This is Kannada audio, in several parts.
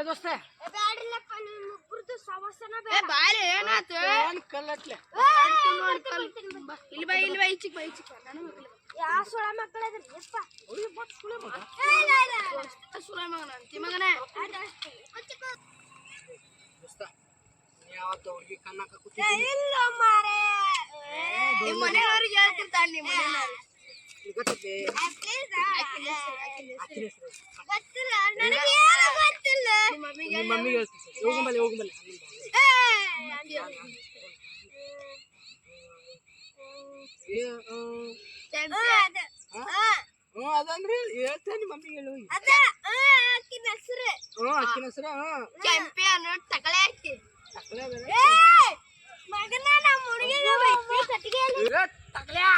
ದೋಸ್ತ ಬ್ಯಾಡಿಲ್ಲಪ್ಪ ನಿಮ್ಮ ಮುಗ್ಗುರ್ದು ಸವಸನ ಏ ಬಾರೆ ಏನಾತು ಒಂದ್ ಕಲ್ಲಟ್ಲೆ ಇಲ್ಲಿ ಬಾ ಈಚಿಕ್ ನನ್ನ ಮಕ್ಕಳು ಯಾವ ಸುಳ ಮಕ್ಕಳದ್ರಿ ಯಪ್ಪ ಸುಳ ಮಗನ ಅಂತಿ ಮಗನೇ ದೋಸ್ತ ಯಾವತ್ತು ಅವ್ರಿಗೆ ಕಣ್ಣಾಕ ಇಲ್ಲ ಮಾರೇ ನಿಮ್ಮ ಮನೆಯವ್ರಿಗೆ ಹೇಳ್ತಿರ್ತಾಳೆ ನಿಮ್ಮ ಮನೆಯವ್ರು ಗೊತ್ತೈತಿ ಗೊತ್ತಿಲ್ಲ ನನಗೆ ಏನು ಗೊತ್ತಿಲ್ಲ ನಿಮ್ಮ ಮಮ್ಮಿಗೆ ನಿಮ್ಮ ಮಮ್ಮಿಗೆ ಹೇಳ್ತೀನಿ ಹೋಗಂಬಲ್ಲಿ ಅದಂದ್ರೆ ಹೇಳ್ತೇನೆ ನಿಮ್ಮ ಮಮ್ಮಿಗೆ ಹೇಳು ಅಕ್ಕಿನ ಹೆಸರು ಅಕ್ಕಿನ ಹೆಸರು ಕೆಂಪಿ ಅನ್ನೋ ತಕಳೆ ಹಾಕಿ ಮಗನ ನಮ್ಮ ಹುಡುಗಿಗೆ ಕಟ್ಟಿಗೆ ತಗಲ್ಯಾ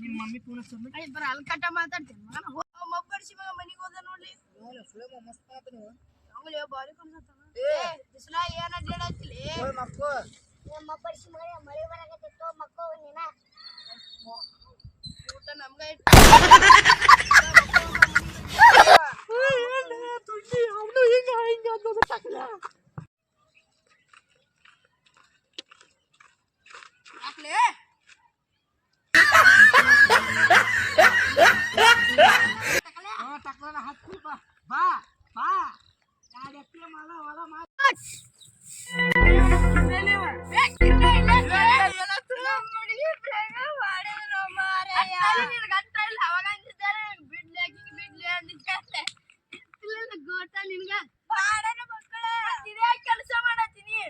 ನಿಮ್ಮ ಮಮ್ಮಿ ಫೋನ್ ಬರ ಅಲ್ಕಟ್ಟ ಮಾತಾಡ್ತೇನೆ ಮಗನ ಮಬ್ಬರ್ಸಿ ಮಗ ಮನೆಗೆ ಹೋದ ನೋಡ್ಲಿ ಮಸ್ತ್ ಮಾತು ನೀವು ಅವಲೇ ಬಾರಿ ಕನ್ಸತ್ತನ ಬಿಸಿಲ ಏನ ಅಡ್ಡಾಡತ್ತಿಲಿ ಮಕ್ಕಳು ನಮ್ಮ ಪರಿಸಿ ಮಳೆ ಬರಕತ್ತಿತ್ತು ಮಕ್ಕೋ ನೀನ ಊಟ ನಮ್ಗ ಅವನು ಹಿಂಗ ಅನ್ನೋದು ತಕಲ ಹಾಕ್ಲಿ ತಕಲ ಹತ್ತು ಬಾ ಯಾರು ಎತ್ತಿಗೆ ಮಾಡ ಹೊಲ ಮಾಡ ಕೆಲಸ ಮಾಡತ್ತೀನಿ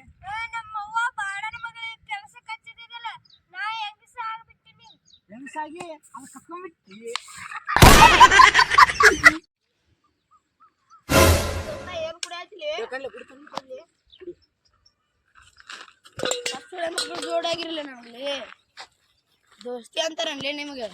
ನಮ್ಮವ್ವ ಬಾಡನ ಮಗಳ ಕೆಲಸ ಕಚ್ಚಿದಿಲ್ಲ ನಾ ಹೆಂಗಸ ಆಗ್ಬಿಟ್ಟಿನಿ ಹೆಂಗಸಾಗಿ ಅದು ಕತ್ಕೊಂಡ್ಬಿಟ್ಟಿ ಏನ್ ಕುಡಿಯತ್ಲಿ ಜೋಡಾಗಿರ್ಲಿಲ್ಲ ನಮ್ಗೆ ದೋಸ್ತಿ ಅಂತಾರನ್ಲೇ ನಿಮ್ಗೆ